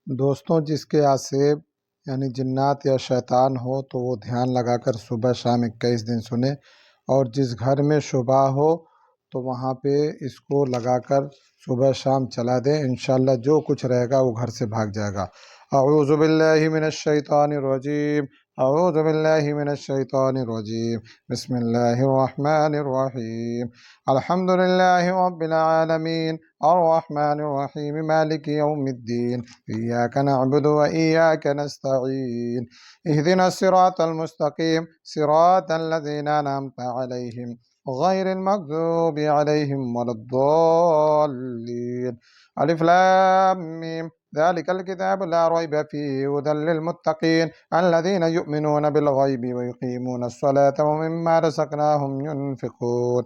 दोस्तों, जिसके आसेब यानी जिन्नात या शैतान हो तो वो ध्यान लगाकर सुबह शाम 21 दिन सुने, और जिस घर में शुबा हो तो वहाँ पे इसको लगाकर सुबह शाम चला दें। इंशाअल्लाह जो कुछ रहेगा वो घर से भाग जाएगा। अऊज़ु बिल्लाहि मिनश शैतानिर रजीम। अऊज़ु बिल्लाहि मिनश शैतानिर रजीम। बिस्मिल्लाहिर रहमानिर रहीम। अल्हम्दुलिल्लाहि रब्बिल आलमीन अर्रहमानिर रहीम मालिकि यौमिद्दीन इय्याक नअबुदु व इय्याक नस्तईन इहदिना सिरातल मुस्तकीम सिरातल लज़ीना अनअमता अलैहिम गैरिल मग़ज़ूबि अलैहिम वलद्दॉल्लीन। अलिफ लाम मीम ज़ालिकल किताबु ला रैब फ़ीहि हुदल लिलमुत्तक़ीन अल्लज़ीना युमिनूना बिल गैबि व युक़ीमूनस सलाता व मिम्मा रज़क़नाहुम युनफ़िक़ून।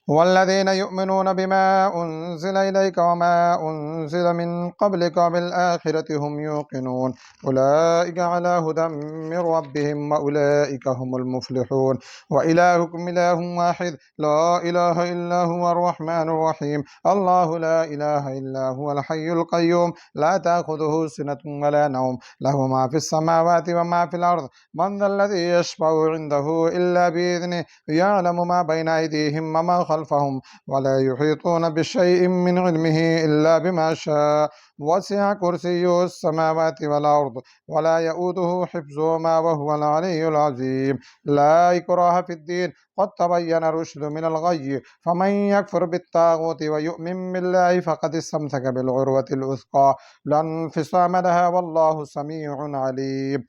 वल्लज़ीना युमिनूना बिमा उन्ज़िला इलैका वमा उन्ज़िला मिन क़ब्लिका वबिलआखिरति हुम यूक़िनून उलाइका अला हुदम मिर रब्बिहिम व उलाइका हुमुल मुफ़्लिहून। व इलाहुकुम इलाहुन वाहिद ला इलाहा इल्ला हुवर रहमानुर रहीम। अल्लाहु ला इलाहा इल्ला हुवल हय्युल क़य्यूम ला ताख़ुज़ुहु सिनतुन वला नौम लहु मा फ़िस समावाति व मा फ़िल अर्ज़ मन ज़ल्लज़ी यशफ़अु इन्दहु इल्ला बिइज़निहि यअलमु मा बैना अयदीहिम व मा खल्फ़हुम वला युहीतून बिशैइन मिन इल्मिहि इल्ला बिमा शाअ वसिअ कुर्सियुहुस समावाति वल अर्ज़ वला यऊदुहु हिफ्ज़ुहुमा व हुवल अलिय्युल अज़ीम। ला इक्राहा फ़िद्दीन क़द तबय्यन रुश्दु मिनल ग़य्य फ़मन यकफ़ुर बित्ताग़ूति व यु'मिन बिल्लाहि फ़क़द इस्तमसक बिलउर्वतिल वुस्क़ा ला इंफ़िसाम लहा वल्लाहु समीउन अलीम।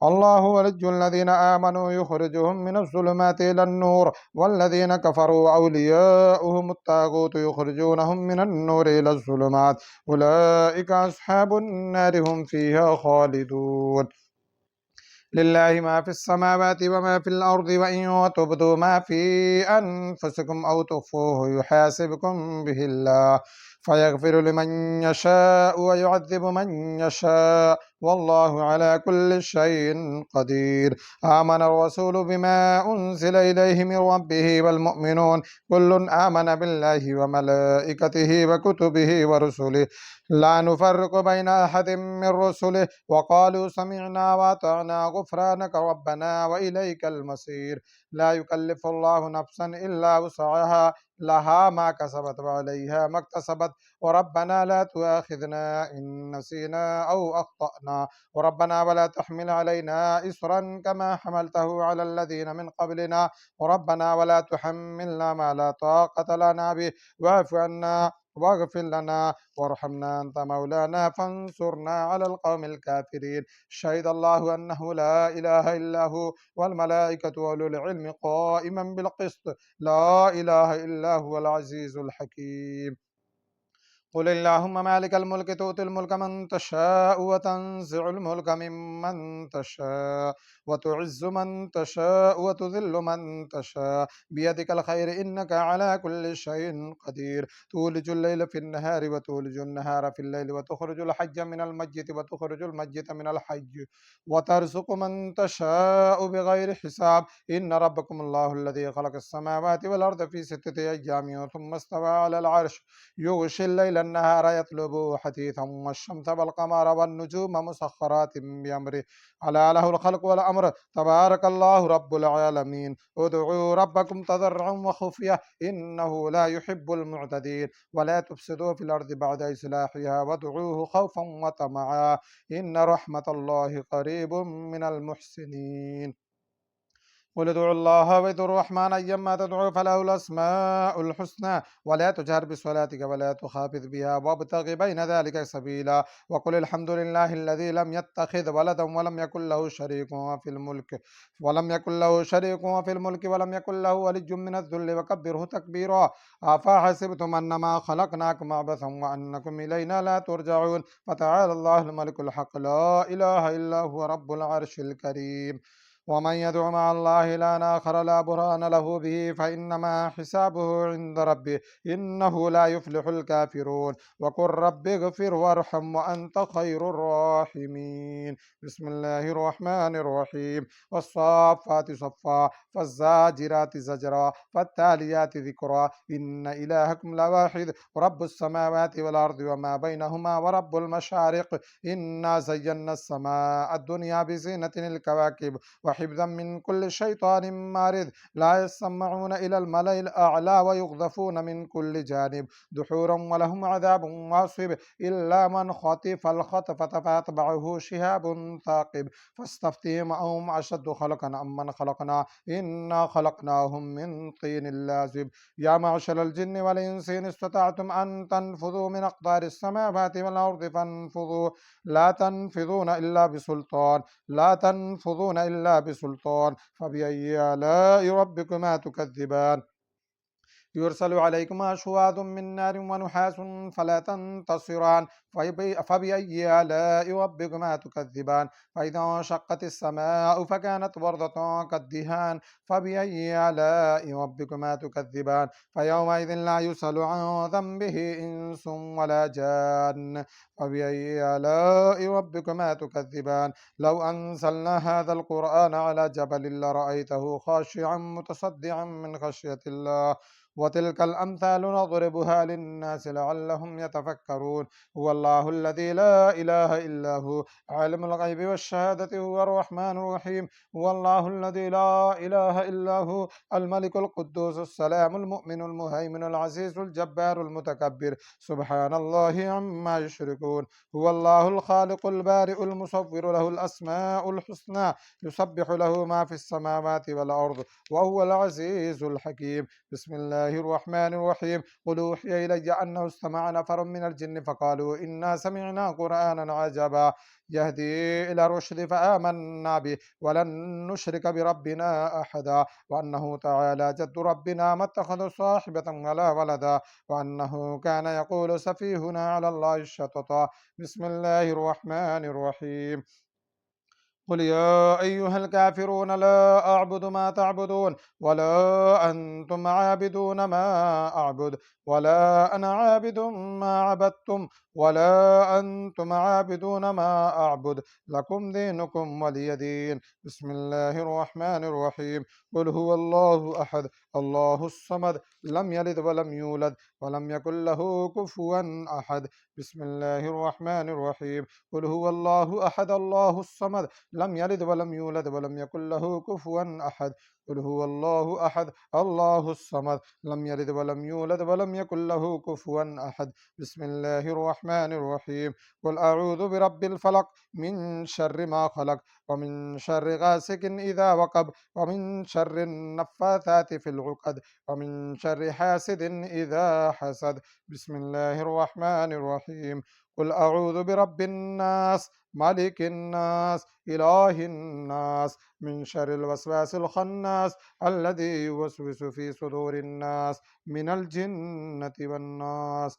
अल्लाहु वलिय्युल्लज़ीना आमनू युख़रिजुहुम मिनज़्ज़ुलुमाति इलन्नूर वल्लज़ीना कफ़रू अव्लियाउहुमुत ताग़ूतु युख़रिजूनहुम मिनन्नूरि इलज़्ज़ुलुमात उलाइका अस्हाबुन नारि हुम फ़ीहा ख़ालिदून। लिल्लाहि मा फ़िस समावाति व मा फ़िल अर्ज़ि व इन तुब्दू मा फ़ी अनफ़ुसिकुम औ तुख़्फ़ूहु युहासिबकुम बिहिल्लाह फ़यग़फ़िरु लिमन यशाअ व युअज़्ज़िबु मन यशाअ वल्लाहु अला कुल्लि शैइन क़दीर। आमन अर्रसूलु बिमा उन्ज़िला इलैहि मिर रब्बिहि वल मुअ्मिनून कुल्लुन आमन बिल्लाहि व मलाइकतिहि व कुतुबिहि व रुसुलिहि ला नुफ़र्रिक़ु बैन अहदिम मिर रुसुलिहि व क़ालू समिअना व अतअना गुफ़्रानक रब्बना व इलैकल मसीर। ला युकल्लिफ़ुल्लाहु नफ़्सन इल्ला वुसअहा लहा मा कसबत व अलैहा मक्तसबत व रब्बना ला तुआख़िज़ना इन नसीना औ अख़्तअना व रब्बना वला तहमिल अलैना इस्रन कमा हमलतहु अलल लज़ीना मिन क़ब्लिना व रब्बना वला तुहम्मिलना मा ला ताक़त लना बिहि वाअफ़ु अन्ना वाग़फ़िर लना वरहमना अन्त मौलाना फ़ंसुरना अलल क़ौमिल काफ़िरीन। शहिदल्लाहु अन्नहु ला इलाहा इल्ला हु वल मलाइकतु व उलुल इल्मि क़ाइमन बिल क़िस्त ला इलाहा इल्ला हुवल अज़ीज़ुल हकीम। क़ुल अल्लाहुम्मा मालिकल मुल्क तु'तिल मुल्का मन तशाअ व तंज़िउल मुल्का मिम्मन तशाअ व तु'इज़्ज़ु मन तशाअ व तुज़िल्लु मन तशाअ बियदिकल खैर इन्नका अला कुल्लि शैइन क़दीर। तूलिजुल लैला फिन नहारि व तूलिजुन नहारा फिल लैलि व तुख़रिजुल हय्य मिनल मय्यिति व तुख़रिजुल मय्यिता मिनल हय्य व तर्ज़ुक़ु मन तशाअ बिग़ैरि हिसाब। इन्न रब्बकुमुल्लाहु अल्लज़ी ख़लक़स समावाति वल अर्ज़ फ़ी सित्तति अय्यामिन थुम्मा इस्तवा अलल अर्श युग़शिल लैला अन्नहारा यत्लुबुहु हतीथन वश्शम्सा वल्क़मरा वन्नुजूमा मुसख़्ख़रातिन बिअम्रिहि अला लहुल ख़ल्क़ु वल अम्र तबारकल्लाहु रब्बुल आलमीन। उदዑ रब्बकुम तज़र्रुअन व ख़ुफ़िय्यह इन्नहु ला युहिब्बुल मुअ्तदीन वला तुफ़्सिदू फ़िल अर्ज़ि बअद इस्लाहिहा वदዑूहु ख़ौफ़न व तमअ इन्न रहमतल्लाहि क़रीबुम मिनल मुहसिनीन। قل ادعوا الله وادعوا الرحمن أيما تدعوا فله الأسماء الحسنى ولا تجهر بصلاتك ولا تخافت بها وابتغ بين ذلك سبيلا وقل الحمد لله الذي لم يتخذ ولدا ولم يكن له شريك في الملك ولم يكن له ولي من الذل وكبره تكبيرا. أفحسبتم أنما خلقناكم عبثا وأنكم إلينا لا ترجعون فتعالى الله الملك الحق لا إله إلا هو رب العرش الكريم. ومن يدع مع الله إلها آخر لا برهان له به فإنما حسابه عند ربه إنه لا يفلح الكافرون. وقل رب اغفر وارحم وأنت خير الراحمين. بسم الله الرحمن الرحيم. والصافات صفا فالزاجرات زجرا فالتاليات ذكرا إن إلهكم لواحد رب السماوات والأرض وما بينهما ورب المشارق إنا زينا السماء الدنيا بزينة الكواكب وحفظا من كل شيطان مارد لا يسمعون إلى الملأ الأعلى ويقذفون من كل جانب دحورا ولهم عذاب واصب إلا من خطف الخطفة فأتبعه شهاب ثاقب فاستفتهم أهم أشد خلقا أم من خلقنا إنا خلقناهم من طين لازب. يا معشر الجن والإنس إن استطعتم أن تنفذوا من أقطار السماوات والأرض فانفذوا لا تنفذون إلا بسلطان لا تنفذون إلا بسلطان. فبأي آلاء ربكما تكذبان؟ يرسل عليكما شواظ من نار ونحاس فلا تنتصران. فبأي آلاء ربكما تكذبان؟ فإذا انشقت السماء فكانت وردة كالدهان. فبأي آلاء ربكما تكذبان؟ فيومئذ لا يسأل عن ذنبه إنس ولا جان. فبأي آلاء ربكما تكذبان؟ لو أنزلنا هذا القرآن على جبل لرأيته خاشعا متصدعا من خشية الله. وتلك الأمثال نضربها للناس لعلهم يتفكرون. هو الله الذي لا إله إلا هو عالم الغيب والشهادة هو الرحمن الرحيم. هو الله الذي لا إله إلا هو الملك القدوس السلام المؤمن المهيمن العزيز الجبار المتكبر سبحان الله عما يشركون. هو الله الخالق البارئ المصور له الأسماء الحسنى يسبح له ما في السماوات والأرض وهو العزيز الحكيم. بسم الله الرحمن الرحيم. قل أوحي إلي أنه استمع نفر من الجن فقالوا إنا سمعنا قرآنا عجبا يهدي إلى الرشد فآمنا به ولن نشرك بربنا أحدا وأنه تعالى جد ربنا ما اتخذ صاحبة ولا ولدا وأنه كان يقول سفيهنا على الله الشططا. بسم الله الرحمن الرحيم. قل يا أيها الكافرون لا أعبد ما تعبدون ولا أنتم عابدون ما أعبد ولا أنا عابد ما عبدتم ولا أنتم عابدون ما أعبد لكم دينكم ولي دين. بسم الله الرحمن الرحيم. قل هو الله أحد الله الصمد لم يلد ولم يولد ولم يكن له كفوا أحد. بسم الله الرحمن الرحيم. قل هو الله أحد الله الصمد لم يلد ولم يولد ولم يكن له كفوا أحد. قل هو الله أحد الله الصمد لم يلد ولم يولد ولم يكن له كفوا أحد. بسم الله الرحمن الرحيم. قل أعوذ برب الفلق من شر ما خلق ومن شر غاسق إذا وقب ومن شر النفاثات في العقد ومن شر حاسد إذا حسد. بسم الله الرحمن الرحيم. قل أعوذ برب الناس ملك الناس إله الناس من شر الوسواس الخناس الذي يوسوس في صدور الناس من الجنة والناس.